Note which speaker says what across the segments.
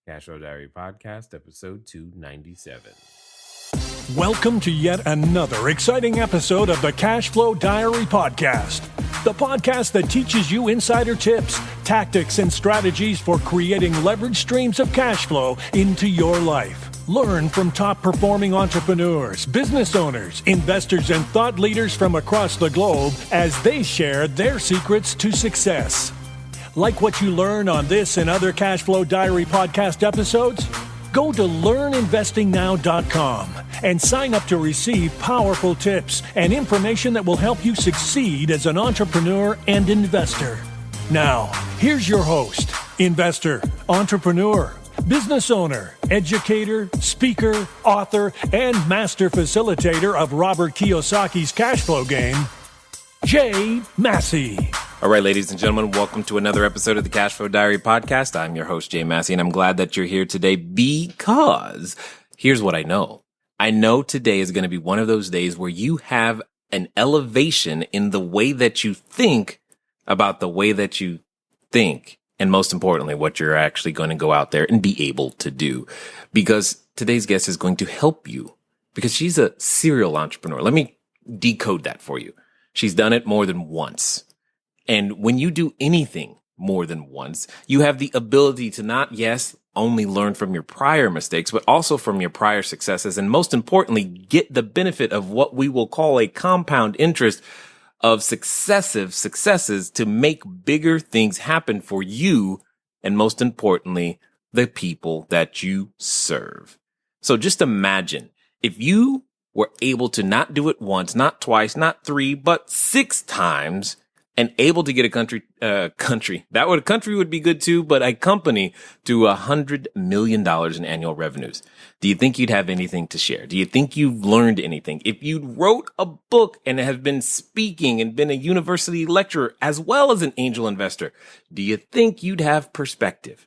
Speaker 1: Cashflow Diary Podcast, episode 297.
Speaker 2: Welcome to yet another exciting episode of the Cashflow Diary Podcast, the podcast that teaches you insider tips, tactics, and strategies for creating leverage streams of cash flow into your life. Learn from top-performing entrepreneurs, business owners, investors, and thought leaders from across the globe as they share their secrets to success. Like what you learn on this and other Cashflow Diary podcast episodes? Go to learninvestingnow.com and sign up to receive powerful tips and information that will help you succeed as an entrepreneur and investor. Now, here's your host, investor, entrepreneur, business owner, educator, speaker, author, and master facilitator of Robert Kiyosaki's cash flow game, Jay Massey.
Speaker 1: All right, ladies and gentlemen, welcome to another episode of the Cashflow Diary Podcast. I'm your host, Jay Massey, and I'm glad that you're here today because here's what I know. I know today is going to be one of those days where you have an elevation in the way that you think about the way that you think. And most importantly, what you're actually going to go out there and be able to do. Because today's guest is going to help you because she's a serial entrepreneur. Let me decode that for you. She's done it more than once. And when you do anything more than once, you have the ability to not, only learn from your prior mistakes, but also from your prior successes. And most importantly, get the benefit of what we will call a compound interest of successive successes to make bigger things happen for you. And most importantly, the people that you serve. So just imagine if you were able to not do it once, not twice, not three, but 6 times, and able to get a country would be good too, but a company to $100 million in annual revenues. Do you think you'd have anything to share? Do you think you've learned anything? If you wrote a book and have been speaking and been a university lecturer as well as an angel investor, do you think you'd have perspective?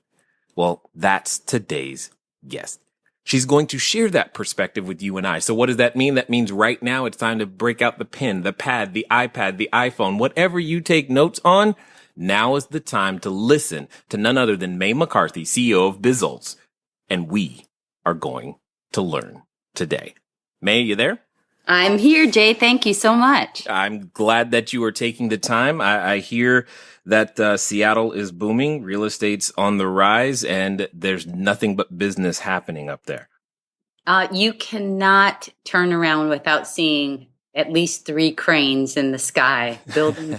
Speaker 1: Well, that's today's guest. She's going to share that perspective with you and I. So what does that mean? That means right now it's time to break out the pen, the pad, the iPad, the iPhone, whatever you take notes on. Now is the time to listen to none other than May McCarthy, CEO of Bizults. And we are going to learn today. May, you there?
Speaker 3: I'm here, Jay. Thank you so much.
Speaker 1: I'm glad that you are taking the time. I hear that Seattle is booming, real estate's on the rise, and there's nothing but business happening up there.
Speaker 3: You cannot turn around without seeing at least 3 cranes in the sky, building.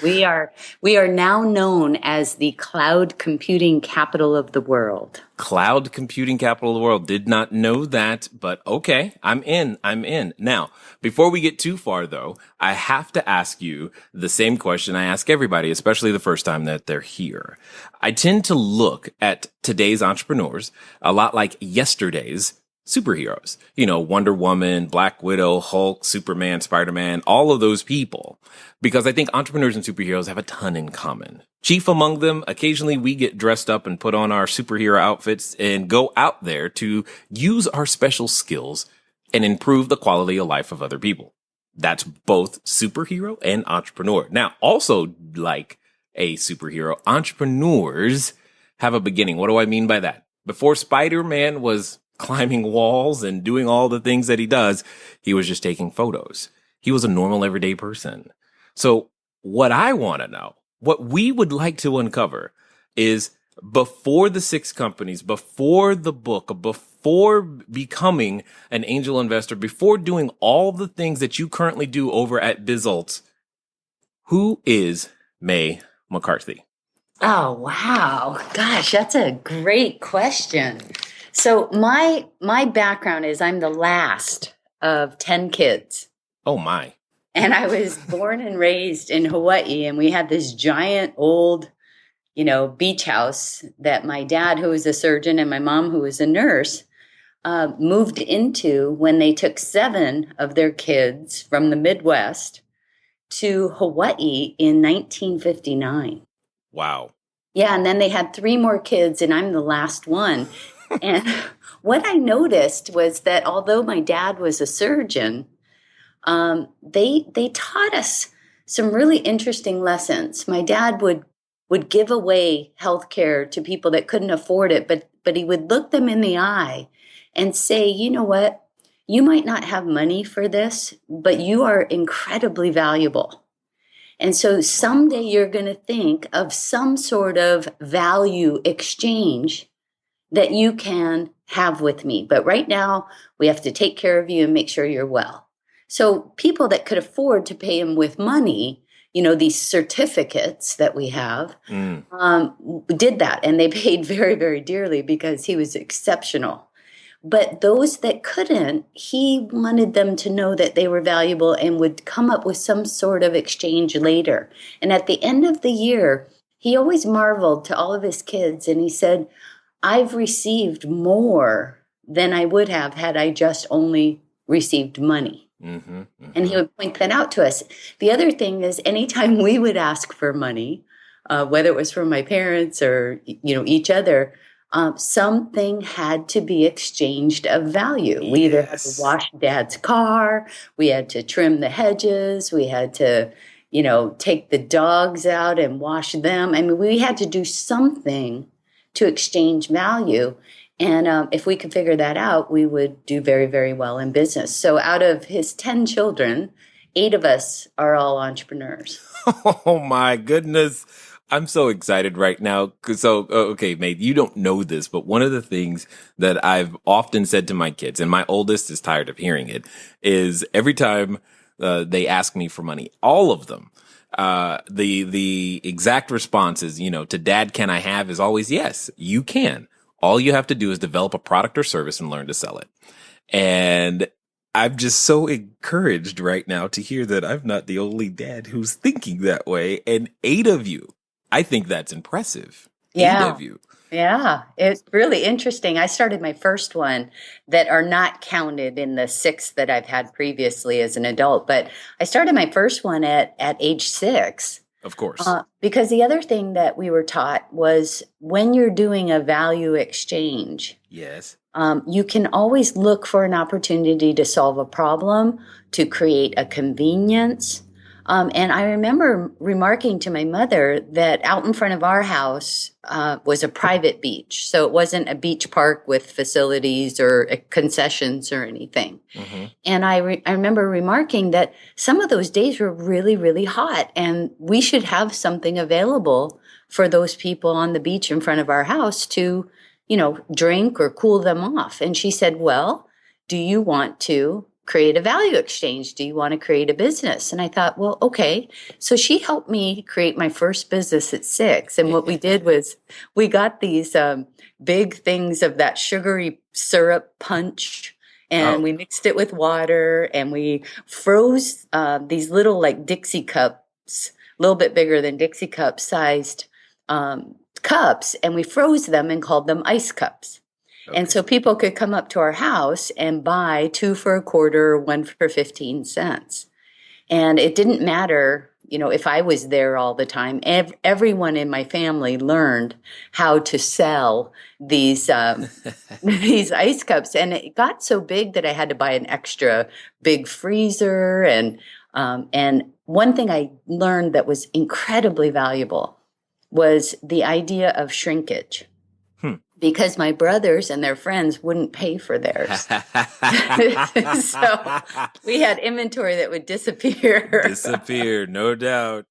Speaker 3: We are now known as the cloud computing capital of the world.
Speaker 1: Cloud computing capital of the world. Did not know that, but okay, I'm in. Now, before we get too far though, I have to ask you the same question I ask everybody, especially the first time that they're here. I tend to look at today's entrepreneurs a lot like yesterday's superheroes, Wonder Woman, Black Widow, Hulk, Superman, Spider-Man, all of those people, because I think entrepreneurs and superheroes have a ton in common. Chief among them, occasionally we get dressed up and put on our superhero outfits and go out there to use our special skills and improve the quality of life of other people. That's both superhero and entrepreneur. Now, also like a superhero, entrepreneurs have a beginning. What do I mean by that? Before Spider-Man was climbing walls and doing all the things that he does, he was just taking photos. He was a normal everyday person. So what I want to know, what we would like to uncover is before the 6 companies, before the book, before becoming an angel investor, before doing all the things that you currently do over at Bizults, who is May McCarthy?
Speaker 3: Oh, wow. Gosh, that's a great question. So my background is I'm the last of 10 kids.
Speaker 1: Oh, my.
Speaker 3: And I was born and raised in Hawaii, and we had this giant old, beach house that my dad, who was a surgeon, and my mom, who was a nurse, moved into when they took 7 of their kids from the Midwest to Hawaii in 1959.
Speaker 1: Wow.
Speaker 3: Yeah, and then they had 3 more kids, and I'm the last one. And what I noticed was that although my dad was a surgeon, they taught us some really interesting lessons. My dad would would give away health care to people that couldn't afford it, but he would look them in the eye and say, you know what? You might not have money for this, but you are incredibly valuable. And so someday you're going to think of some sort of value exchange that you can have with me. But right now, we have to take care of you and make sure you're well. So people that could afford to pay him with money, these certificates that we have, did that. And they paid very, very dearly because he was exceptional. But those that couldn't, he wanted them to know that they were valuable and would come up with some sort of exchange later. And at the end of the year, he always marveled to all of his kids. And he said, I've received more than I would have had I just only received money. Mm-hmm, mm-hmm. And he would point that out to us. The other thing is anytime we would ask for money, whether it was from my parents or, each other, something had to be exchanged of value. We either had to wash Dad's car, we had to trim the hedges, we had to, take the dogs out and wash them. I mean, we had to do something to exchange value. And if we could figure that out, we would do very, very well in business. So out of his 10 children, 8 of us are all entrepreneurs.
Speaker 1: Oh, my goodness. I'm so excited right now. So, okay, May, you don't know this, but one of the things that I've often said to my kids, and my oldest is tired of hearing it, is every time they ask me for money, all of them, the exact response is, to Dad, can I have, is always yes, you can. All you have to do is develop a product or service and learn to sell it. And I'm just so encouraged right now to hear that I'm not the only dad who's thinking that way. And 8 of you. I think that's impressive.
Speaker 3: Yeah.
Speaker 1: 8 of you.
Speaker 3: Yeah, it's really interesting. I started my first one that are not counted in the 6 that I've had previously as an adult. But I started my first one at age 6.
Speaker 1: Of course.
Speaker 3: Because the other thing that we were taught was when you're doing a value exchange,
Speaker 1: yes,
Speaker 3: you can always look for an opportunity to solve a problem, to create a convenience. And I remember remarking to my mother that out in front of our house was a private beach. So it wasn't a beach park with facilities or concessions or anything. Mm-hmm. And I remember remarking that some of those days were really, really hot. And we should have something available for those people on the beach in front of our house to, drink or cool them off. And she said, well, do you want to create a value exchange? Do you want to create a business? And I thought, well, okay. So she helped me create my first business at 6. And what we did was we got these big things of that sugary syrup punch, and we mixed it with water, and we froze these little like Dixie cups, a little bit bigger than Dixie cup sized cups, and we froze them and called them ice cups. Okay. And so people could come up to our house and buy 2 for a quarter, 1 for 15 cents. And it didn't matter, if I was there all the time. Everyone in my family learned how to sell these these ice cups. And it got so big that I had to buy an extra big freezer. And one thing I learned that was incredibly valuable was the idea of shrinkage. Because my brothers and their friends wouldn't pay for theirs. So we had inventory that would disappear.
Speaker 1: Disappear, no doubt.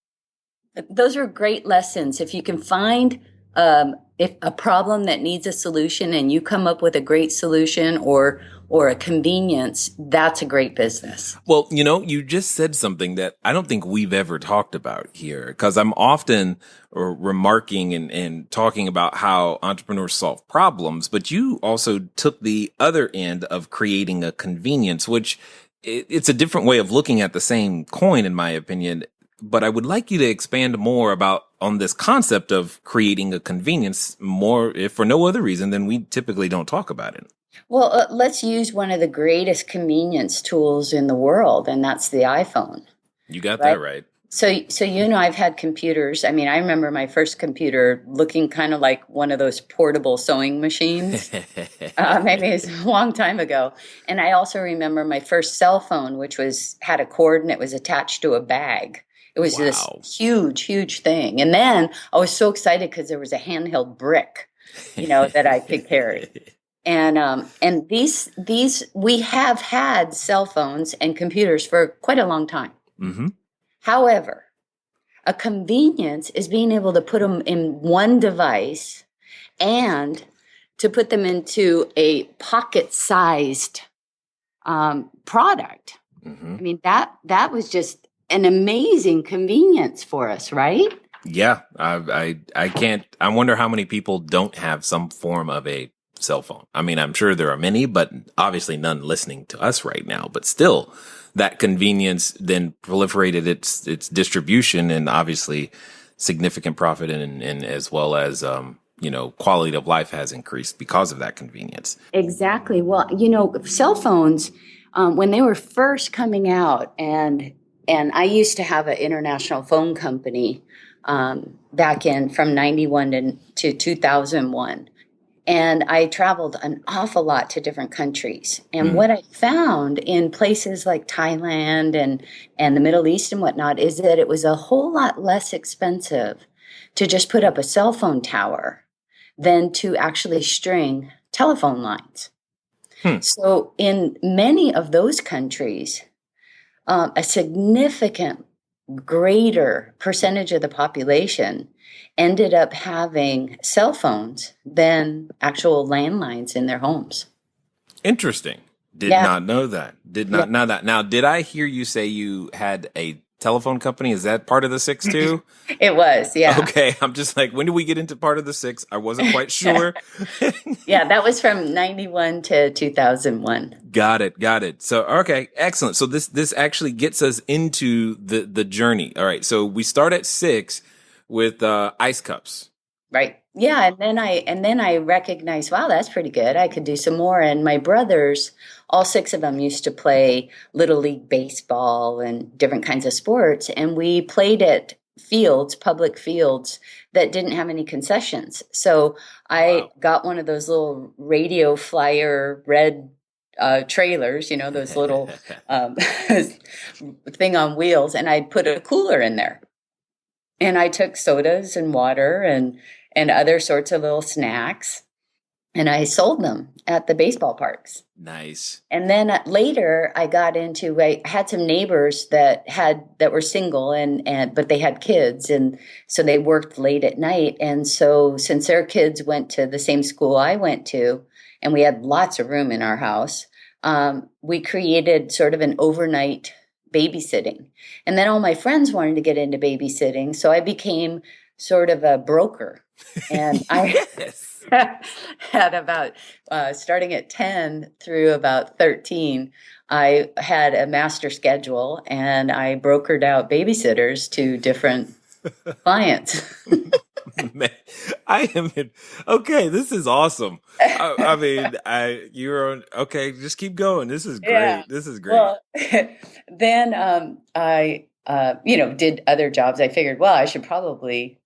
Speaker 3: Those are great lessons. If you can find if a problem that needs a solution and you come up with a great solution or a convenience, that's a great business.
Speaker 1: Well, you just said something that I don't think we've ever talked about here, because I'm often remarking and talking about how entrepreneurs solve problems, but you also took the other end of creating a convenience, which it's a different way of looking at the same coin, in my opinion. But I would like you to expand more on this concept of creating a convenience more, if for no other reason than we typically don't talk about it.
Speaker 3: Well, let's use one of the greatest convenience tools in the world, and that's the iPhone.
Speaker 1: You got that right.
Speaker 3: So I've had computers. I mean, I remember my first computer looking kind of like one of those portable sewing machines. Maybe it was a long time ago. And I also remember my first cell phone, which had a cord and it was attached to a bag. It was this
Speaker 1: Wow.
Speaker 3: huge, huge thing. And then I was so excited because there was a handheld brick, that I could carry. And these we have had cell phones and computers for quite a long time.
Speaker 1: Mm-hmm.
Speaker 3: However, a convenience is being able to put them in one device and to put them into a pocket-sized product.
Speaker 1: Mm-hmm.
Speaker 3: I mean, that was just an amazing convenience for us, right?
Speaker 1: Yeah, I can't. I wonder how many people don't have some form of a cell phone. I mean, I'm sure there are many, but obviously none listening to us right now. But still, that convenience then proliferated its distribution, and obviously significant profit, and as well as quality of life has increased because of that convenience.
Speaker 3: Exactly. Well, cell phones when they were first coming out, and I used to have an international phone company back in from 91 to 2001. And I traveled an awful lot to different countries. And what I found in places like Thailand and the Middle East and whatnot is that it was a whole lot less expensive to just put up a cell phone tower than to actually string telephone lines. So in many of those countries, a significant greater percentage of the population ended up having cell phones than actual landlines in their homes.
Speaker 1: Interesting. Did not know that. Did not know that. Now, did I hear you say you had a telephone company? Is that part of the six too?
Speaker 3: It was, yeah.
Speaker 1: Okay. I'm just like, when did we get into part of the six? I wasn't quite sure.
Speaker 3: Yeah, that was from 91 to 2001.
Speaker 1: Got it. So, okay, excellent. So this actually gets us into the journey. All right. So we start at 6 with ice cups.
Speaker 3: Right. Yeah, and then I recognized, wow, that's pretty good. I could do some more. And my brothers, all 6 of them used to play Little League baseball and different kinds of sports. And we played at fields, public fields that didn't have any concessions. So I got one of those little radio flyer red trailers, those little thing on wheels. And I put a cooler in there. And I took sodas and water and other sorts of little snacks, and I sold them at the baseball parks.
Speaker 1: Nice.
Speaker 3: And then later I got into, I had some neighbors that were single but they had kids. And so they worked late at night. And so since their kids went to the same school I went to, and we had lots of room in our house, we created sort of an overnight babysitting. And then all my friends wanted to get into babysitting. So I became sort of a broker. And I had about, starting at 10 through about 13, I had a master schedule, and I brokered out babysitters to different clients.
Speaker 1: Man, okay. This is awesome. I mean, you're on. Okay, just keep going. This is great. Yeah. This is great.
Speaker 3: Well, then I did other jobs. I figured, well, I should probably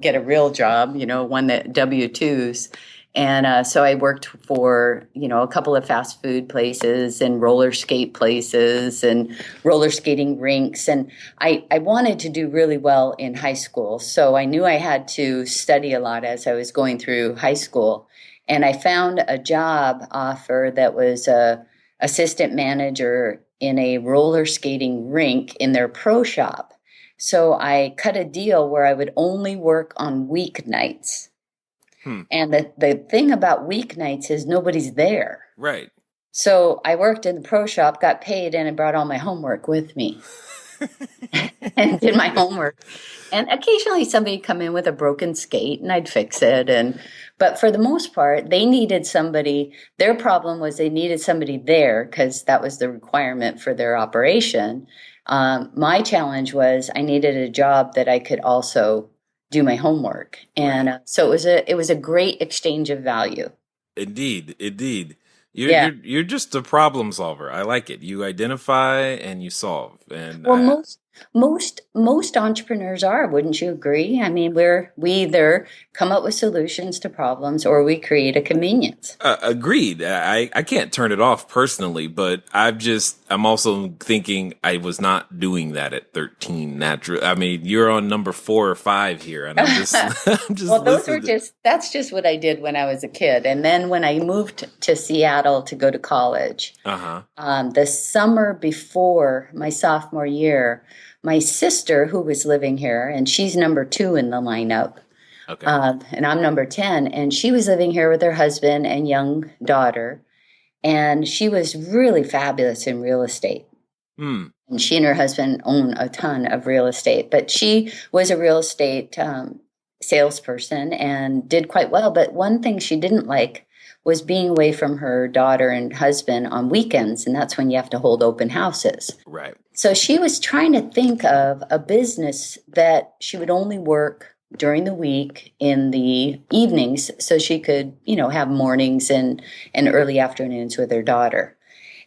Speaker 3: get a real job. One that W-2s. And so I worked for, a couple of fast food places and roller skate places and roller skating rinks. And I wanted to do really well in high school. So I knew I had to study a lot as I was going through high school. And I found a job offer that was a assistant manager in a roller skating rink in their pro shop. So I cut a deal where I would only work on weeknights. And the thing about weeknights is nobody's there.
Speaker 1: Right.
Speaker 3: So I worked in the pro shop, got paid, and I brought all my homework with me and did my homework. And occasionally somebody would come in with a broken skate and I'd fix it. But for the most part, they needed somebody. Their problem was they needed somebody there because that was the requirement for their operation. My challenge was I needed a job that I could also do my homework. And so it was a great exchange of value.
Speaker 1: Indeed. You're just a problem solver. I like it. You identify and you solve. And
Speaker 3: Most entrepreneurs are, wouldn't you agree? I mean, we either come up with solutions to problems or we create a convenience.
Speaker 1: Agreed. I can't turn it off personally, but I'm also thinking I was not doing that at 13 natural. I mean, you're on number 4 or 5 here, and I'm just, I'm just
Speaker 3: Well,
Speaker 1: listening.
Speaker 3: that's just what I did when I was a kid. And then when I moved to Seattle to go to college, the summer before my sophomore year, my sister, who was living here, and she's number 2 in the lineup,
Speaker 1: Okay.
Speaker 3: and I'm number 10, and she was living here with her husband and young daughter, and she was really fabulous in real estate. And she and her husband own a ton of real estate, but she was a real estate salesperson and did quite well. But one thing she didn't like was being away from her daughter and husband on weekends, and that's when you have to hold open houses.
Speaker 1: Right.
Speaker 3: So she was trying to think of a business that she would only work during the week in the evenings so she could, have mornings and early afternoons with her daughter.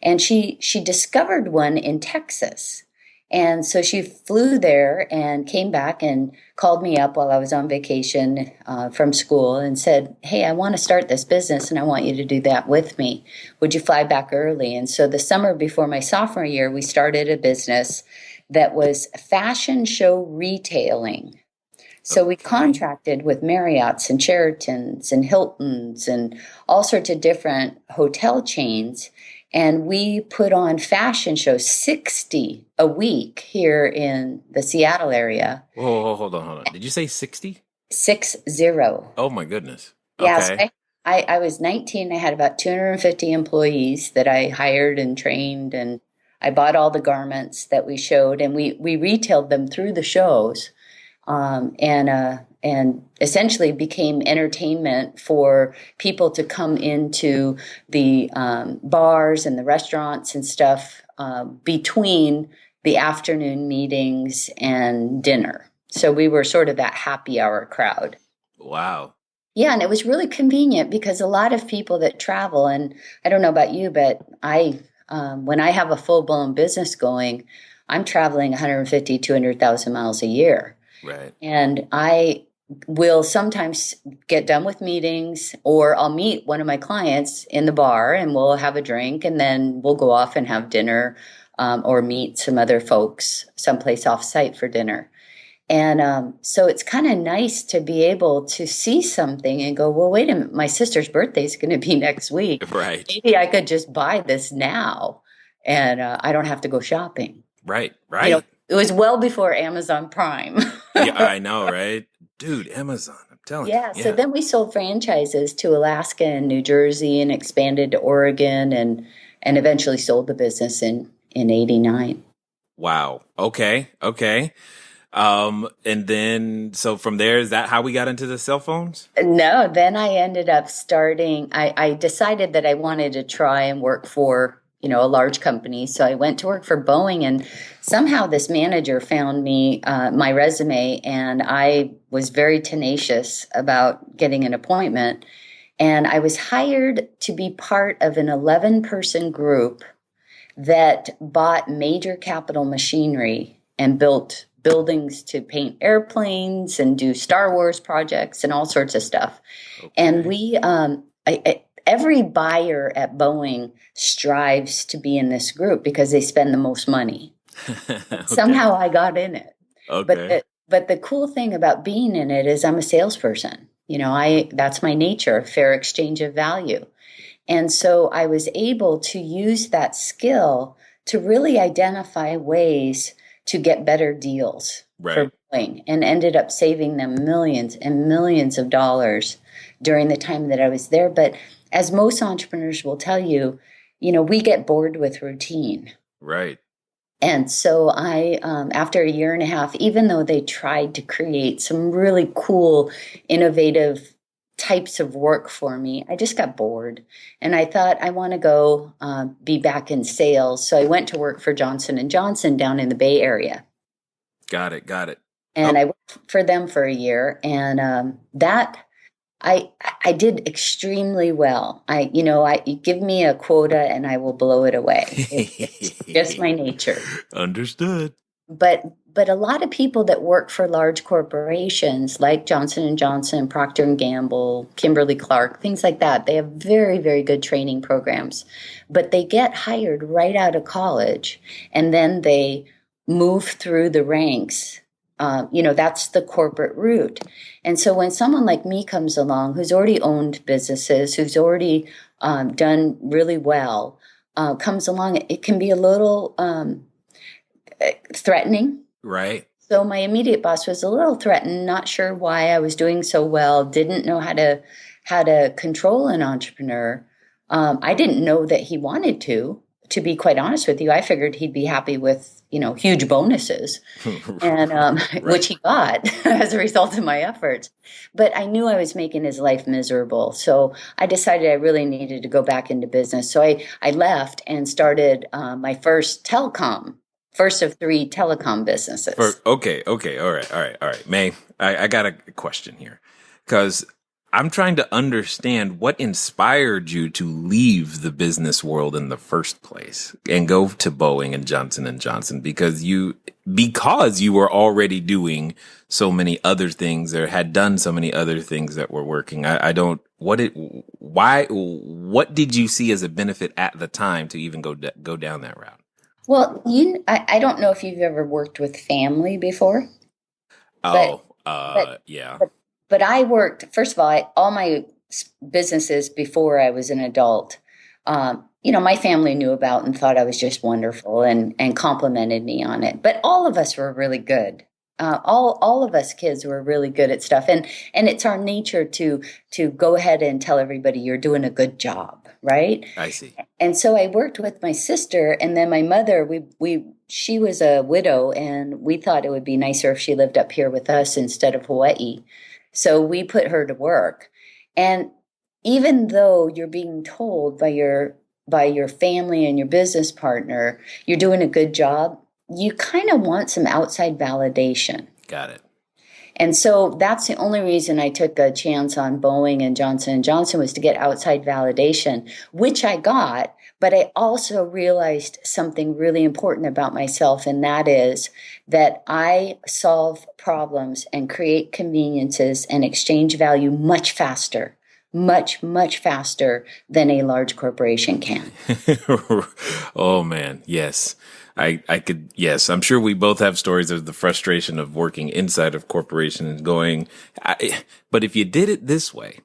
Speaker 3: And she discovered one in Texas. And so she flew there and came back and called me up while I was on vacation from school and said, "Hey, I want to start this business and I want you to do that with me. Would you fly back early?" And so the summer before my sophomore year, we started a business that was fashion show retailing. So we contracted with Marriott's and Sheraton's and Hilton's and all sorts of different hotel chains. And we put on fashion shows, 60 a week here in the Seattle area.
Speaker 1: Whoa, hold on. Did you say 60?
Speaker 3: 60.
Speaker 1: Oh, my goodness.
Speaker 3: Yeah, so
Speaker 1: Okay.
Speaker 3: I was 19. I had about 250 employees that I hired and trained, and I bought all the garments that we showed, and we retailed them through the shows. And essentially became entertainment for people to come into the bars and the restaurants and stuff between the afternoon meetings and dinner. So we were sort of that happy hour crowd.
Speaker 1: Wow.
Speaker 3: Yeah, and it was really convenient because a lot of people that travel, and I don't know about you, but when I have a full-blown business going, I'm traveling 150, 200,000 miles a year.
Speaker 1: Right.
Speaker 3: And I will sometimes get done with meetings, or I'll meet one of my clients in the bar and we'll have a drink, and then we'll go off and have dinner or meet some other folks someplace off site for dinner. And so it's kind of nice to be able to see something and go, well, wait a minute, my sister's birthday is going to be next week.
Speaker 1: Right.
Speaker 3: Maybe I could just buy this now and I don't have to go shopping.
Speaker 1: Right.
Speaker 3: It was well before Amazon Prime.
Speaker 1: Yeah, I know, right? Dude, Amazon, I'm telling you.
Speaker 3: Yeah, so then we sold franchises to Alaska and New Jersey and expanded to Oregon and eventually sold the business in 89.
Speaker 1: Wow. Okay. And then, so from there, is that how we got into the cell phones?
Speaker 3: No, then I ended up I decided that I wanted to try and work for, a large company. So I went to work for Boeing, and somehow this manager found me my resume, and I was very tenacious about getting an appointment. And I was hired to be part of an 11-person group that bought major capital machinery and built buildings to paint airplanes and do Star Wars projects and all sorts of stuff. Okay. And we, every buyer at Boeing strives to be in this group because they spend the most money. Okay. Somehow I got in it. Okay. But the cool thing about being in it is I'm a salesperson. That's my nature, a fair exchange of value. And so I was able to use that skill to really identify ways to get better deals for Boeing, and ended up saving them millions and millions of dollars during the time that I was there. But as most entrepreneurs will tell you, we get bored with routine.
Speaker 1: Right.
Speaker 3: And so I, after a year and a half, even though they tried to create some really cool, innovative types of work for me, I just got bored. And I thought, I want to go be back in sales. So I went to work for Johnson & Johnson down in the Bay Area.
Speaker 1: Got it.
Speaker 3: And I worked for them for a year. And I did extremely well. You give me a quota and I will blow it away. It's just my nature.
Speaker 1: Understood.
Speaker 3: but a lot of people that work for large corporations like Johnson and Johnson, Procter and Gamble, Kimberly-Clark, things like that, they have very, very good training programs. But they get hired right out of college, and then they move through the ranks. That's the corporate route. And so when someone like me comes along, who's already owned businesses, who's already done really well, comes along, it can be a little threatening.
Speaker 1: Right.
Speaker 3: So my immediate boss was a little threatened, not sure why I was doing so well, didn't know how to control an entrepreneur. I didn't know that he wanted to be quite honest with you. I figured he'd be happy with, huge bonuses, and
Speaker 1: Right.
Speaker 3: which he got as a result of my efforts. But I knew I was making his life miserable. So I decided I really needed to go back into business. So I left and started my first of 3 telecom businesses.
Speaker 1: Okay. All right. May, I got a question here, because I'm trying to understand what inspired you to leave the business world in the first place and go to Boeing and Johnson & Johnson, because you were already doing so many other things, or had done so many other things that were working. What did you see as a benefit at the time to even go down that route?
Speaker 3: Well, I don't know if you've ever worked with family before.
Speaker 1: Yeah.
Speaker 3: But I worked, first of all, all my businesses before I was an adult, my family knew about and thought I was just wonderful and complimented me on it. But all of us were really good. All of us kids were really good at stuff. And it's our nature to go ahead and tell everybody you're doing a good job, right?
Speaker 1: I see.
Speaker 3: And so I worked with my sister, and then my mother, she was a widow, and we thought it would be nicer if she lived up here with us instead of Hawaii. So we put her to work. And even though you're being told by your family and your business partner, you're doing a good job, you kind of want some outside validation.
Speaker 1: Got it.
Speaker 3: And so that's the only reason I took a chance on Boeing and Johnson & Johnson, was to get outside validation, which I got. But I also realized something really important about myself, and that is that I solve problems and create conveniences and exchange value much faster, much, much faster than a large corporation can.
Speaker 1: Oh, man. Yes. Yes, I'm sure we both have stories of the frustration of working inside of corporations and going, but if you did it this way.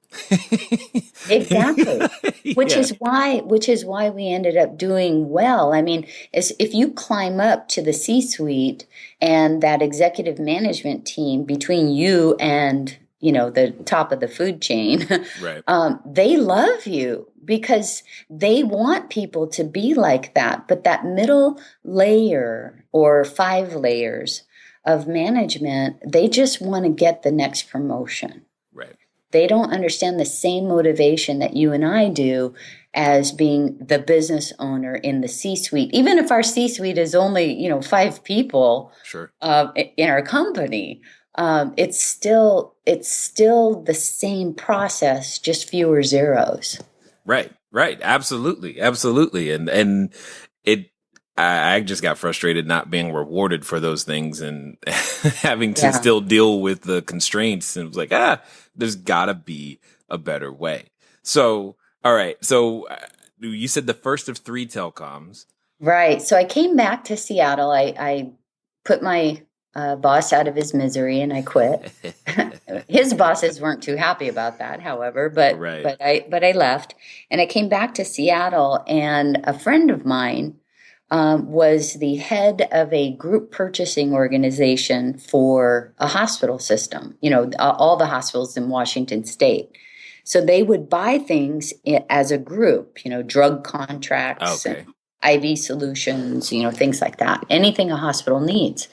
Speaker 3: Exactly. Which is why we ended up doing well. I mean, if you climb up to the C-suite and that executive management team between you and, the top of the food chain,
Speaker 1: right.
Speaker 3: They love you because they want people to be like that. But that middle layer or 5 layers of management, they just want to get the next promotion.
Speaker 1: Right.
Speaker 3: They don't understand the same motivation that you and I do as being the business owner in the C-suite. Even if our C-suite is only, 5 people,
Speaker 1: sure,
Speaker 3: in our company, it's still the same process, just fewer zeros.
Speaker 1: Right. Absolutely. And I just got frustrated not being rewarded for those things and having to still deal with the constraints. And it was like, there's gotta be a better way. So, all right. So you said the first of 3 telecoms.
Speaker 3: Right. So I came back to Seattle. I put my boss out of his misery and I quit. His bosses weren't too happy about that, however, but I left and I came back to Seattle, and a friend of mine was the head of a group purchasing organization for a hospital system, all the hospitals in Washington State. So they would buy things as a group, drug contracts, and IV solutions, things like that, anything a hospital needs.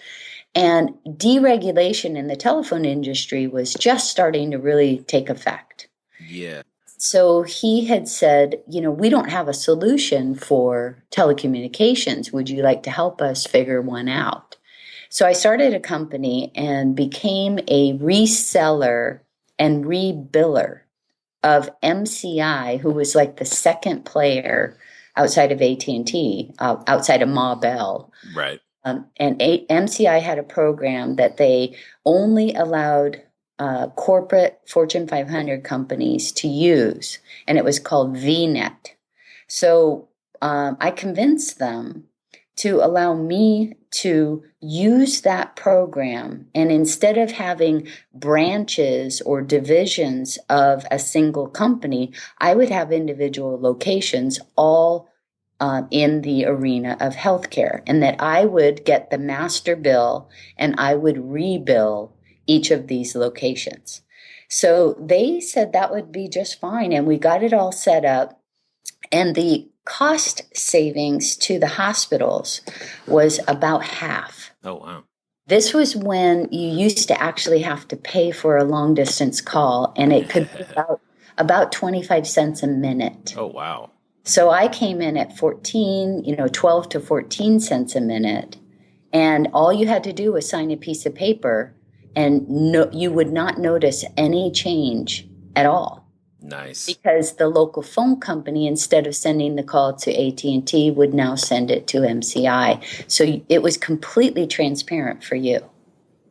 Speaker 3: And deregulation in the telephone industry was just starting to really take effect.
Speaker 1: Yeah.
Speaker 3: So he had said, we don't have a solution for telecommunications. Would you like to help us figure one out? So I started a company and became a reseller and rebiller of MCI, who was like the second player outside of AT&T, outside of Ma Bell.
Speaker 1: Right.
Speaker 3: MCI had a program that they only allowed corporate Fortune 500 companies to use, and it was called VNet. So I convinced them to allow me to use that program. And instead of having branches or divisions of a single company, I would have individual locations all in the arena of healthcare, and that I would get the master bill and I would rebill each of these locations. So they said that would be just fine. And we got it all set up. And the cost savings to the hospitals was about half.
Speaker 1: Oh, wow.
Speaker 3: This was when you used to actually have to pay for a long distance call, and it could be about 25 cents a minute.
Speaker 1: Oh, wow.
Speaker 3: So I came in at 12 to 14 cents a minute. And all you had to do was sign a piece of paper, and you would not notice any change at all.
Speaker 1: Nice.
Speaker 3: Because the local phone company, instead of sending the call to AT&T, would now send it to MCI. So it was completely transparent for you.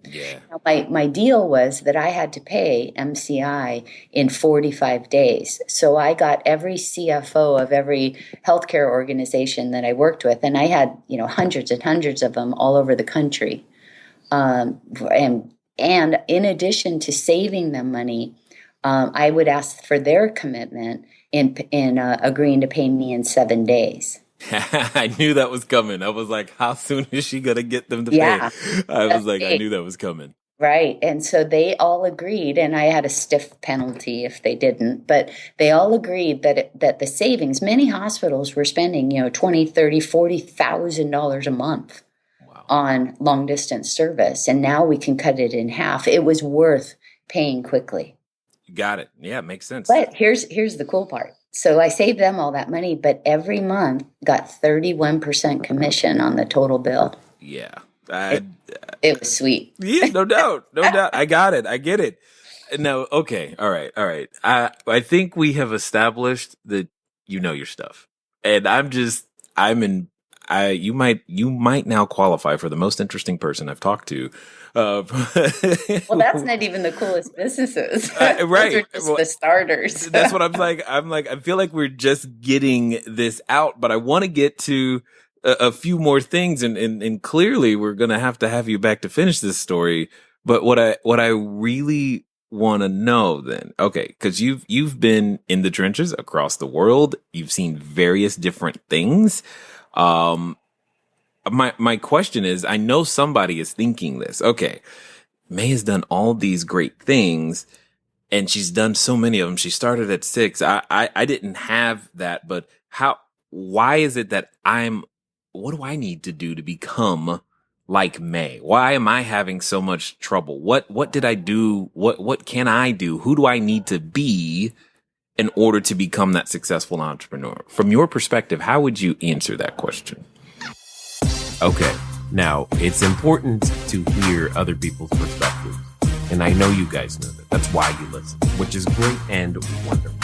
Speaker 1: Yeah.
Speaker 3: Now, my deal was that I had to pay MCI in 45 days. So I got every CFO of every healthcare organization that I worked with, and I had hundreds and hundreds of them all over the country. And in addition to saving them money, I would ask for their commitment in agreeing to pay me in 7 days.
Speaker 1: I knew that was coming. I was like, how soon is she going to get them to pay? I was like, I knew that was coming.
Speaker 3: Right. And so they all agreed, and I had a stiff penalty if they didn't, but they all agreed that the savings, many hospitals were spending, $20,000, $30,000, $40,000 a month on long distance service. And now we can cut it in half. It was worth paying quickly.
Speaker 1: You got it. Yeah, it makes sense.
Speaker 3: But here's the cool part. So I saved them all that money, but every month got 31% commission on the total bill.
Speaker 1: Yeah.
Speaker 3: It was sweet.
Speaker 1: Yeah, no doubt. No doubt. I got it. I get it. No, okay. All right. I think we have established that you know your stuff. And you might now qualify for the most interesting person I've talked to.
Speaker 3: Well, that's not even the coolest businesses.
Speaker 1: Right.
Speaker 3: Those are just the starters.
Speaker 1: That's what I'm like, I feel like we're just getting this out, but I want to get to a few more things. And clearly we're going to have you back to finish this story. But what I really want to know then, okay, cause you've been in the trenches across the world. You've seen various different things. My question is, I know somebody is thinking this. Okay, May has done all these great things, and she's done so many of them. She started at 6. I didn't have that, but why is it that what do I need to do to become like May? Why am I having so much trouble? What did I do? What can I do? Who do I need to be in order to become that successful entrepreneur? From your perspective, how would you answer that question?
Speaker 4: Okay, now it's important to hear other people's perspectives. And I know you guys know that. That's why you listen, which is great and wonderful.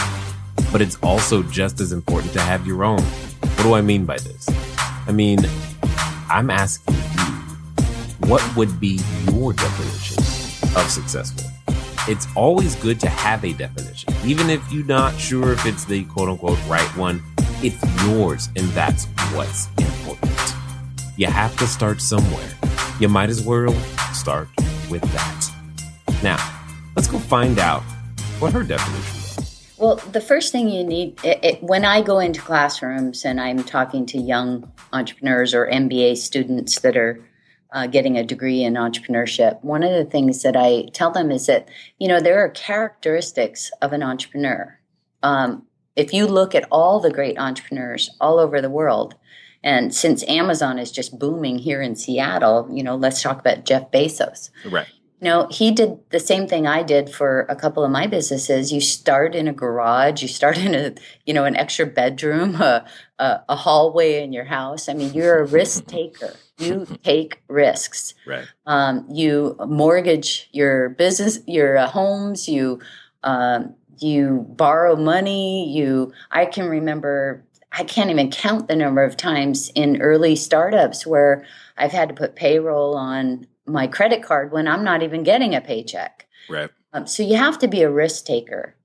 Speaker 4: But it's also just as important to have your own. What do I mean by this? I mean, I'm asking you, what would be your definition of successful? It's always good to have a definition. Even if you're not sure if it's the quote unquote right one, it's yours, and that's what's important. You have to start somewhere. You might as well start with that. Now, let's go find out what her definition is.
Speaker 3: Well, the first thing you need, when I go into classrooms and I'm talking to young entrepreneurs or MBA students that are getting a degree in entrepreneurship, one of the things that I tell them is that, there are characteristics of an entrepreneur. If you look at all the great entrepreneurs all over the world, and since Amazon is just booming here in Seattle, let's talk about Jeff Bezos.
Speaker 1: Right.
Speaker 3: He did the same thing I did for a couple of my businesses. You start in a garage, you start in an extra bedroom, a hallway in your house. I mean, you're a risk taker. You take risks.
Speaker 1: Right.
Speaker 3: You mortgage your business, your homes. You borrow money. I can remember I can't even count the number of times in early startups where I've had to put payroll on my credit card when I'm not even getting a paycheck.
Speaker 1: Right.
Speaker 3: So you have to be a risk taker.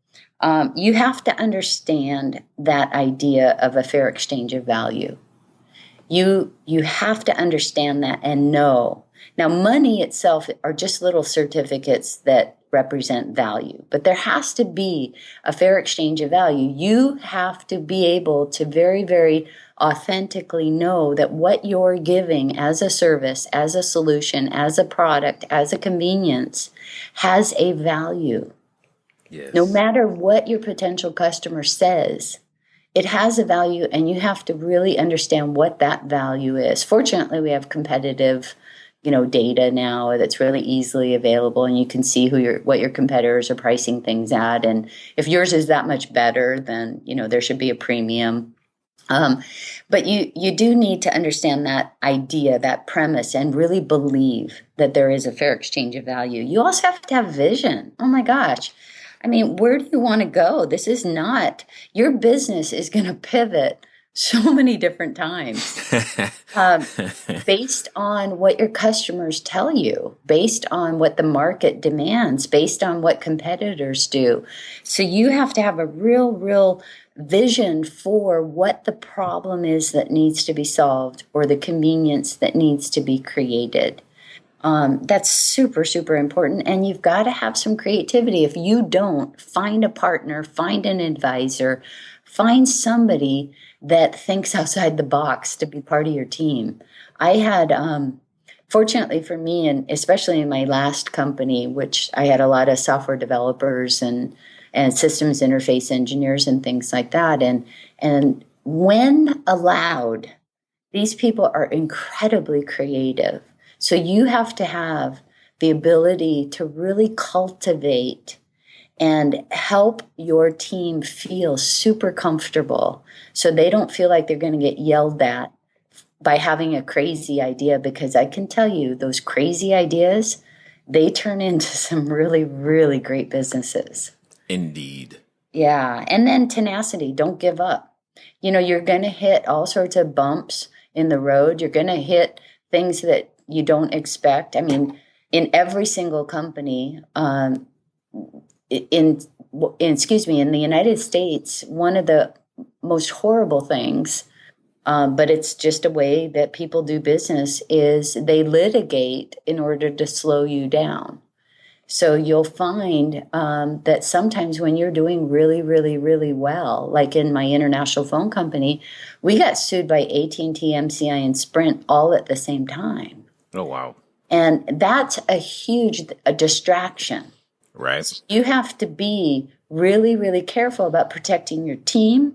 Speaker 3: You have to understand that idea of a fair exchange of value. You have to understand that and know. Now, money itself are just little certificates that represent value, but there has to be a fair exchange of value. You have to be able to very, very authentically know that what you're giving as a service, as a solution, as a product, as a convenience has a value.
Speaker 1: Yes.
Speaker 3: No matter what your potential customer says, it has a value, and you have to really understand what that value is. Fortunately, we have competitive, data now that's really easily available, and you can see what your competitors are pricing things at. And if yours is that much better, then there should be a premium. But you do need to understand that idea, that premise, and really believe that there is a fair exchange of value. You also have to have vision. Oh my gosh. I mean, where do you want to go? This is not, your business is going to pivot so many different times based on what your customers tell you, based on what the market demands, based on what competitors do. So you have to have a real vision for what the problem is that needs to be solved or the convenience that needs to be created. That's super, super important. And you've got to have some creativity. If you don't, find a partner, find an advisor, find somebody that thinks outside the box to be part of your team. I had, fortunately for me, and especially in my last company, which I had a lot of software developers and systems interface engineers and things like that. And when allowed, these people are incredibly creative. So you have to have the ability to really cultivate and help your team feel super comfortable so they don't feel like they're going to get yelled at by having a crazy idea, because I can tell you those crazy ideas, they turn into some really, really great businesses.
Speaker 1: Indeed.
Speaker 3: Yeah. And then tenacity. Don't give up. You're going to hit all sorts of bumps in the road. You're going to hit things that you don't expect. I mean, in every single company, in the United States, one of the most horrible things, but it's just a way that people do business, is they litigate in order to slow you down. So you'll find that sometimes when you're doing really, really, really well, like in my international phone company, we got sued by AT&T, MCI, and Sprint all at the same time.
Speaker 1: Oh, wow. And
Speaker 3: that's a huge distraction.
Speaker 1: Right.
Speaker 3: So you have to be really, really careful about protecting your team,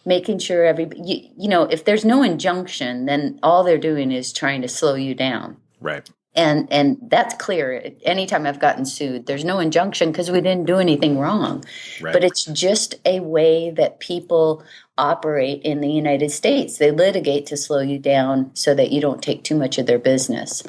Speaker 3: making sure everybody, if there's no injunction, then all they're doing is trying to slow you down.
Speaker 1: Right.
Speaker 3: And that's clear. Anytime I've gotten sued, there's no injunction because we didn't do anything wrong.
Speaker 1: Right.
Speaker 3: But it's just a way that people operate in the United States. They litigate to slow you down so that you don't take too much of their business.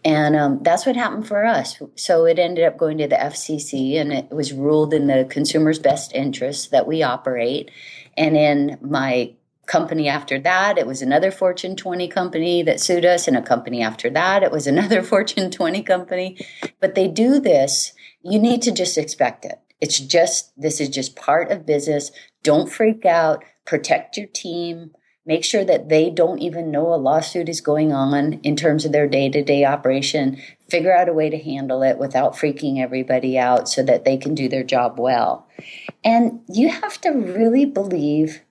Speaker 3: And that's what happened for us. So it ended up going to the FCC, and it was ruled in the consumer's best interest that we operate. And in my company after that, it was another Fortune 20 company that sued us, and a company after that, it was another Fortune 20 company. But they do this. You need to just expect it. This is just part of business. Don't freak out. Protect your team. Make sure that they don't even know a lawsuit is going on in terms of their day-to-day operation. Figure out a way to handle it without freaking everybody out so that they can do their job well. And you have to really believe.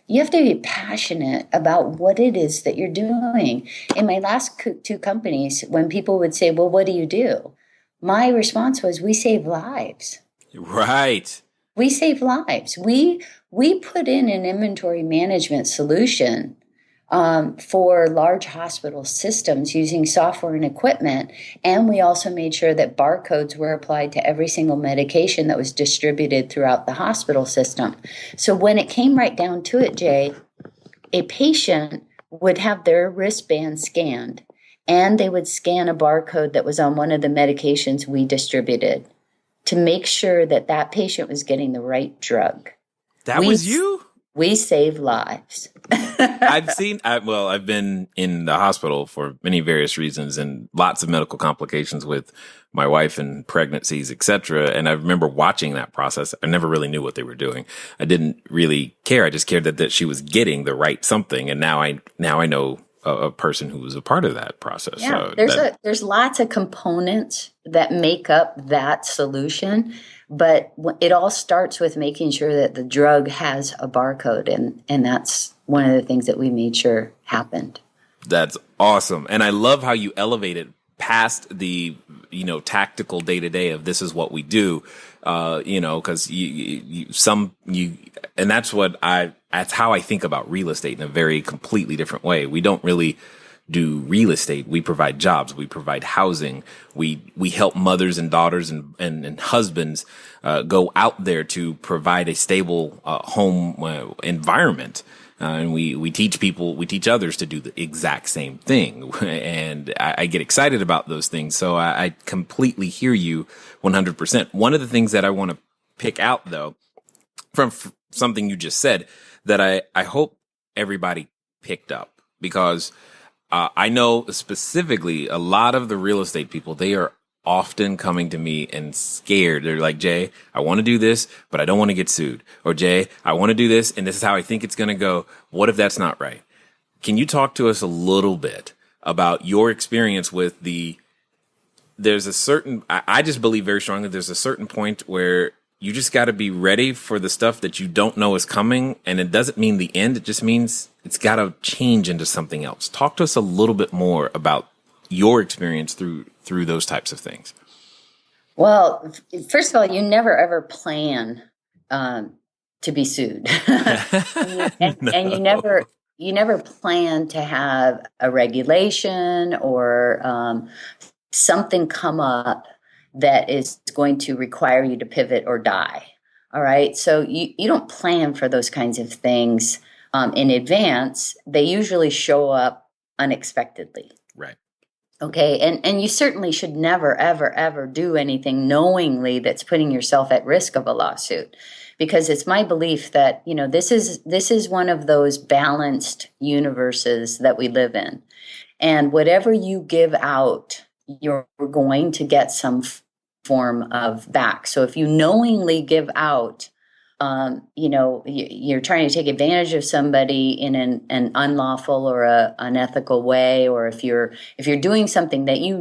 Speaker 3: You have to be passionate about what it is that you're doing. In my last two companies, when people would say, well, what do you do? My response was, we save lives.
Speaker 1: Right.
Speaker 3: We save lives. We put in an inventory management solution for large hospital systems using software and equipment. And we also made sure that barcodes were applied to every single medication that was distributed throughout the hospital system. So when it came right down to it, Jay, a patient would have their wristband scanned, and they would scan a barcode that was on one of the medications we distributed to make sure that that patient was getting the right drug.
Speaker 1: That was you?
Speaker 3: We save lives.
Speaker 1: I've been in the hospital for many various reasons and lots of medical complications with my wife and pregnancies, etc. And I remember watching that process. I never really knew what they were doing. I didn't really care. I just cared that she was getting the right something. And now I know a person who was a part of that process.
Speaker 3: Yeah,
Speaker 1: So
Speaker 3: there's lots of components that make up that solution, but it all starts with making sure that the drug has a barcode, and that's one of the things that we made sure happened.
Speaker 1: That's awesome. And I love how you elevated past the, tactical day to day of this is what we do, cause and that's how I think about real estate in a very completely different way. We don't really do real estate. We provide jobs. We provide housing. We help mothers and daughters and husbands, go out there to provide a stable, home environment. And we teach others to do the exact same thing. And I get excited about those things. So I completely hear you 100%. One of the things that I want to pick out, though, from something you just said that I hope everybody picked up, because I know specifically a lot of the real estate people, they are often coming to me and scared. They're like, Jay, I want to do this, but I don't want to get sued. Or Jay, I want to do this, and this is how I think it's going to go. What if that's not right? Can you talk to us a little bit about your experience with I just believe very strongly there's a certain point where you just got to be ready for the stuff that you don't know is coming. And it doesn't mean the end. It just means it's got to change into something else. Talk to us a little bit more about your experience through those types of things.
Speaker 3: Well, first of all, you never ever plan to be sued, and you never plan to have a regulation or something come up that is going to require you to pivot or die. All right, so you don't plan for those kinds of things in advance. They usually show up unexpectedly.
Speaker 1: Right.
Speaker 3: Okay. And you certainly should never, ever, ever do anything knowingly that's putting yourself at risk of a lawsuit, because it's my belief that, this is one of those balanced universes that we live in. And whatever you give out, you're going to get some form of back. So if you knowingly give out, you're trying to take advantage of somebody in an unlawful or unethical way, or if you're doing something that you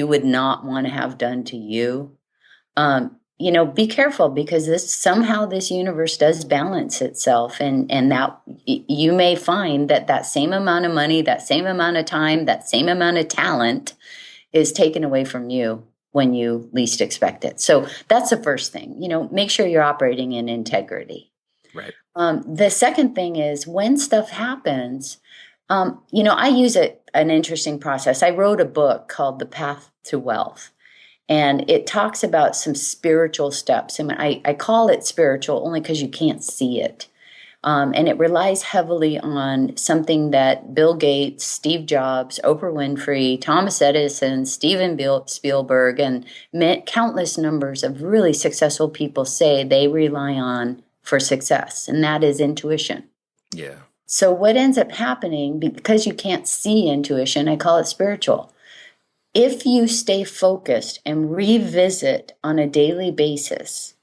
Speaker 3: would not want to have done to you, be careful, because this universe does balance itself, and that you may find that same amount of money, that same amount of time, that same amount of talent is taken away from you when you least expect it. So that's the first thing, make sure you're operating in integrity.
Speaker 1: Right.
Speaker 3: The second thing is, when stuff happens, I use an interesting process. I wrote a book called The Path to Wealth, and it talks about some spiritual steps. And I call it spiritual only because you can't see it. And it relies heavily on something that Bill Gates, Steve Jobs, Oprah Winfrey, Thomas Edison, Steven Spielberg, and countless numbers of really successful people say they rely on for success, and that is intuition.
Speaker 1: Yeah.
Speaker 3: So what ends up happening, because you can't see intuition, I call it spiritual. If you stay focused and revisit on a daily basis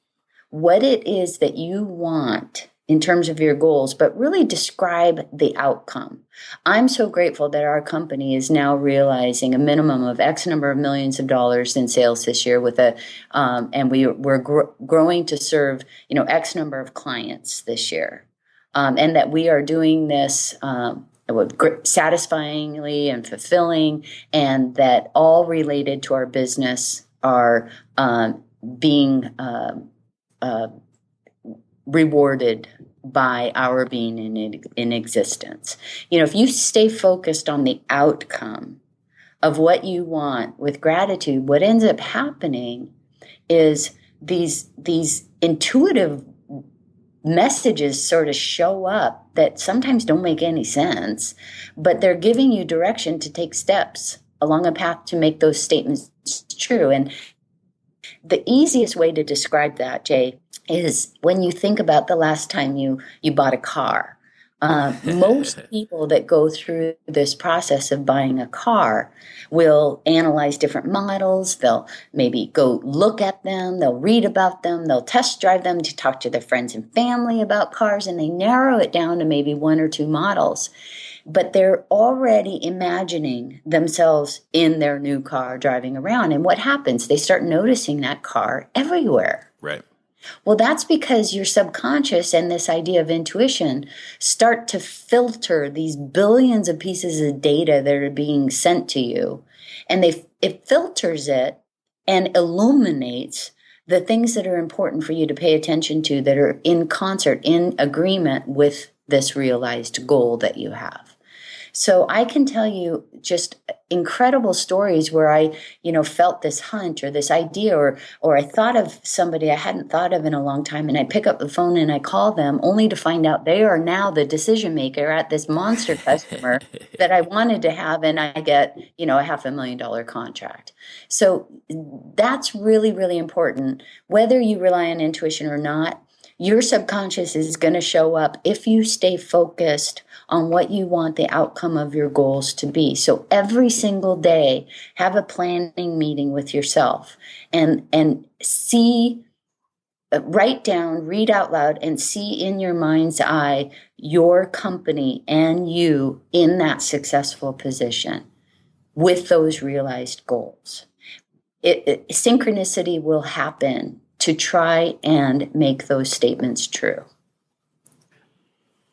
Speaker 3: what it is that you want in terms of your goals, but really describe the outcome. I'm so grateful that our company is now realizing a minimum of X number of millions of dollars in sales this year and we're growing to serve, X number of clients this year. And that we are doing this satisfyingly and fulfilling, and that all related to our business are being rewarded by our being in existence. If you stay focused on the outcome of what you want with gratitude, what ends up happening is these intuitive messages sort of show up that sometimes don't make any sense, but they're giving you direction to take steps along a path to make those statements true. And the easiest way to describe that, Jay, is when you think about the last time you bought a car. Most people that go through this process of buying a car will analyze different models. They'll maybe go look at them. They'll read about them. They'll test drive them to talk to their friends and family about cars. And they narrow it down to maybe one or two models. But they're already imagining themselves in their new car driving around. And what happens? They start noticing that car everywhere.
Speaker 1: Right.
Speaker 3: Well, that's because your subconscious and this idea of intuition start to filter these billions of pieces of data that are being sent to you. And it filters it and illuminates the things that are important for you to pay attention to that are in concert, in agreement with this realized goal that you have. So I can tell you just incredible stories where I, felt this hunch or this idea or I thought of somebody I hadn't thought of in a long time, and I pick up the phone and I call them only to find out they are now the decision maker at this monster customer that I wanted to have, and I get, a $500,000 contract. So that's really, really important. Whether you rely on intuition or not, your subconscious is going to show up if you stay focused on what you want the outcome of your goals to be. So every single day, have a planning meeting with yourself and see, write down, read out loud, and see in your mind's eye your company and you in that successful position with those realized goals. Synchronicity will happen to try and make those statements true.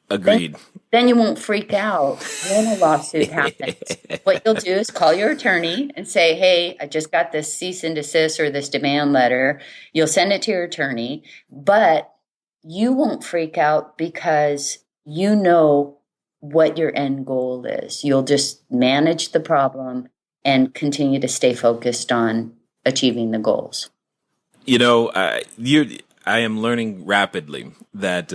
Speaker 1: Agreed.
Speaker 3: Then you won't freak out when a lawsuit happens. What you'll do is call your attorney and say, hey, I just got this cease and desist or this demand letter. You'll send it to your attorney, but you won't freak out because you know what your end goal is. You'll just manage the problem and continue to stay focused on achieving the goals.
Speaker 1: I am learning rapidly that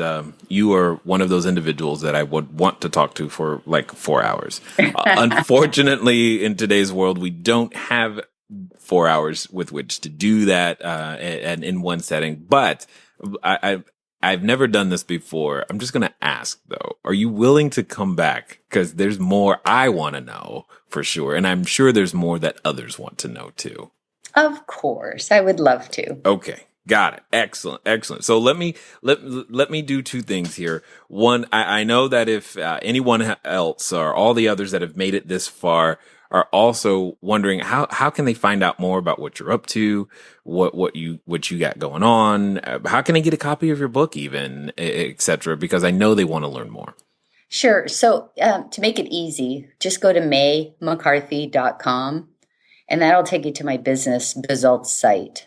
Speaker 1: you are one of those individuals that I would want to talk to for like 4 hours. Unfortunately, in today's world, we don't have 4 hours with which to do that and in one setting. But I've never done this before. I'm just going to ask, though, are you willing to come back? Because there's more I want to know for sure. And I'm sure there's more that others want to know, too.
Speaker 3: Of course. I would love to.
Speaker 1: Okay. Got it. Excellent. Excellent. So let me do two things here. One, I know that if anyone else or all the others that have made it this far are also wondering how can they find out more about what you're up to, what you got going on, how can they get a copy of your book even, et cetera, because I know they want to learn more.
Speaker 3: Sure. So to make it easy, just go to maymccarthy.com. And that'll take you to my business results site.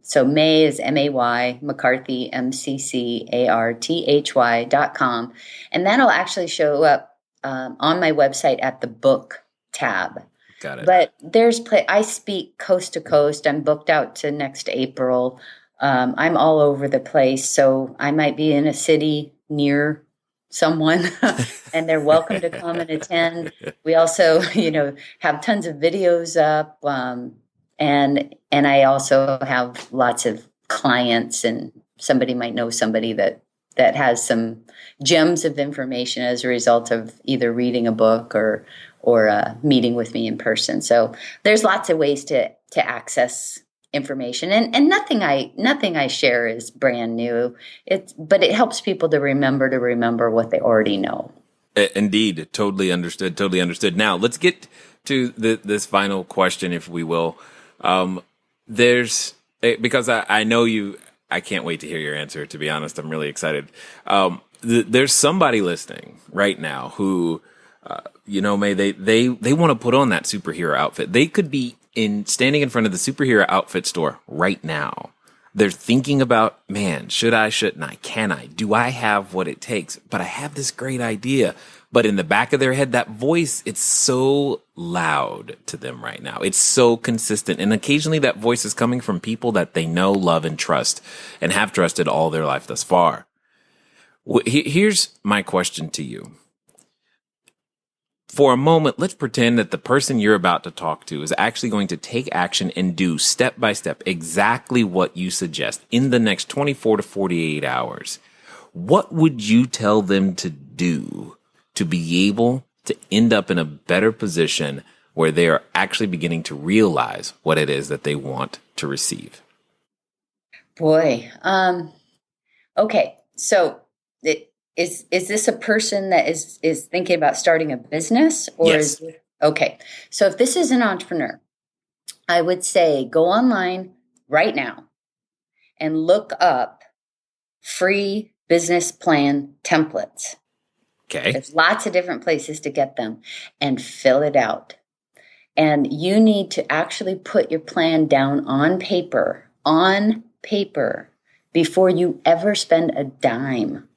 Speaker 3: So May is MAY, McCarthy, MCCARTHY.com. And that'll actually show up on my website at the book tab.
Speaker 1: Got it.
Speaker 3: But I speak coast to coast. I'm booked out to next April. I'm all over the place. So I might be in a city near someone and they're welcome to come and attend. We also, have tons of videos up. And I also have lots of clients, and somebody might know somebody that has some gems of information as a result of either reading a book or meeting with me in person. So there's lots of ways to access information, and nothing I share is brand new. But it helps people to remember what they already know.
Speaker 1: Indeed, totally understood. Now let's get to this final question, if we will. Because I know you. I can't wait to hear your answer. To be honest, I'm really excited. There's somebody listening right now who, May they want to put on that superhero outfit. They could be standing in front of the superhero outfit store right now. They're thinking about, man, should I, shouldn't I, can I, do I have what it takes? But I have this great idea. But in the back of their head, that voice, it's so loud to them right now. It's so consistent. And occasionally that voice is coming from people that they know, love, and trust, and have trusted all their life thus far. Here's my question to you. For a moment, let's pretend that the person you're about to talk to is actually going to take action and do step by step exactly what you suggest in the next 24 to 48 hours. What would you tell them to do to be able to end up in a better position where they are actually beginning to realize what it is that they want to receive?
Speaker 3: Boy. Okay. So is this a person that is thinking about starting a business, or
Speaker 1: Yes.
Speaker 3: Okay. So if this is an entrepreneur, I would say go online right now and look up free business plan templates.
Speaker 1: Okay.
Speaker 3: There's lots of different places to get them, and fill it out. And you need to actually put your plan down on paper, before you ever spend a dime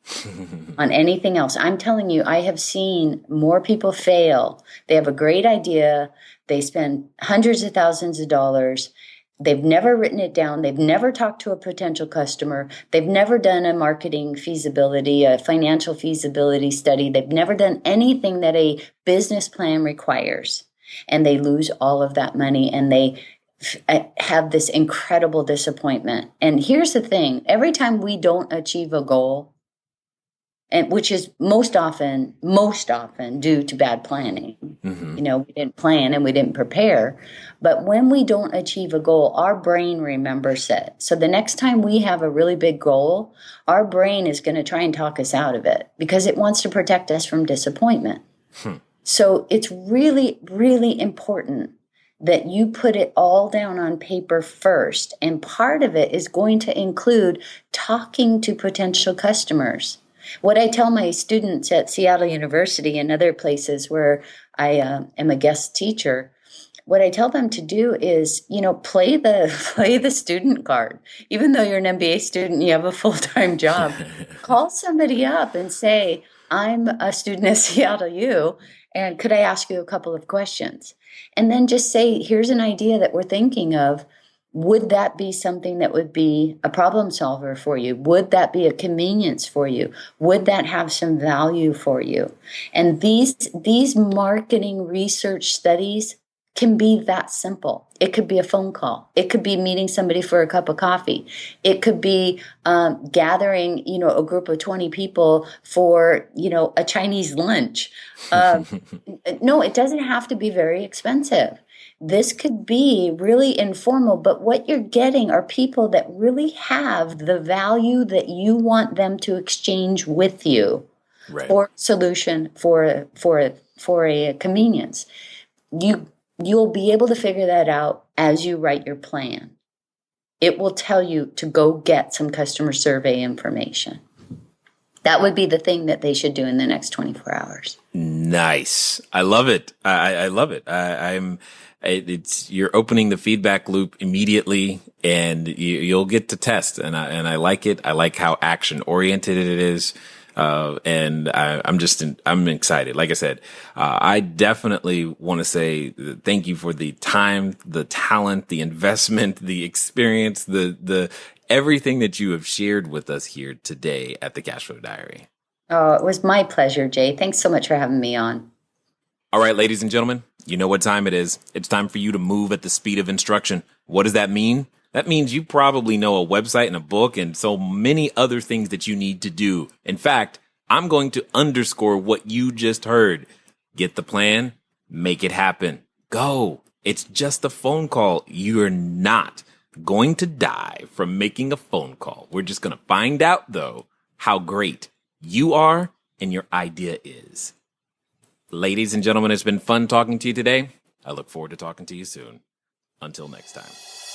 Speaker 3: on anything else. I'm telling you, I have seen more people fail. They have a great idea. They spend hundreds of thousands of dollars. They've never written it down. They've never talked to a potential customer. They've never done a marketing feasibility, a financial feasibility study. They've never done anything that a business plan requires. And they lose all of that money, and they have this incredible disappointment. And here's the thing. Every time we don't achieve a goal, and which is most often due to bad planning.
Speaker 1: Mm-hmm.
Speaker 3: We didn't plan and we didn't prepare. But when we don't achieve a goal, our brain remembers it. So the next time we have a really big goal, our brain is going to try and talk us out of it because it wants to protect us from disappointment. So it's really, really important that you put it all down on paper first. And part of it is going to include talking to potential customers. What I tell my students at Seattle University and other places where I am a guest teacher, what I tell them to do is, play the student card. Even though you're an MBA student, you have a full-time job. Call somebody up and say, I'm a student at Seattle U, and could I ask you a couple of questions? And then just say, here's an idea that we're thinking of. Would that be something that would be a problem solver for you? Would that be a convenience for you? Would that have some value for you? And these marketing research studies can be that simple. It could be a phone call. It could be meeting somebody for a cup of coffee. It could be gathering, a group of 20 people for, a Chinese lunch. No, it doesn't have to be very expensive. This could be really informal, but what you're getting are people that really have the value that you want them to exchange with you, right, for solution, for a convenience. You'll be able to figure that out as you write your plan. It will tell you to go get some customer survey information. That would be the thing that they should do in the next 24 hours.
Speaker 1: Nice. I love it. I love it. You're opening the feedback loop immediately, and you'll get to test. And I like it. I like how action oriented it is. And I'm excited. Like I said, I definitely want to say thank you for the time, the talent, the investment, the experience, the everything that you have shared with us here today at the Cashflow Diary.
Speaker 3: Oh, it was my pleasure, Jay. Thanks so much for having me on.
Speaker 1: All right, ladies and gentlemen, you know what time it is. It's time for you to move at the speed of instruction. What does that mean? That means you probably know a website and a book and so many other things that you need to do. In fact, I'm going to underscore what you just heard. Get the plan, make it happen. Go. It's just a phone call. You're not going to die from making a phone call. We're just going to find out, though, how great you are and your idea is. Ladies and gentlemen, it's been fun talking to you today. I look forward to talking to you soon. Until next time.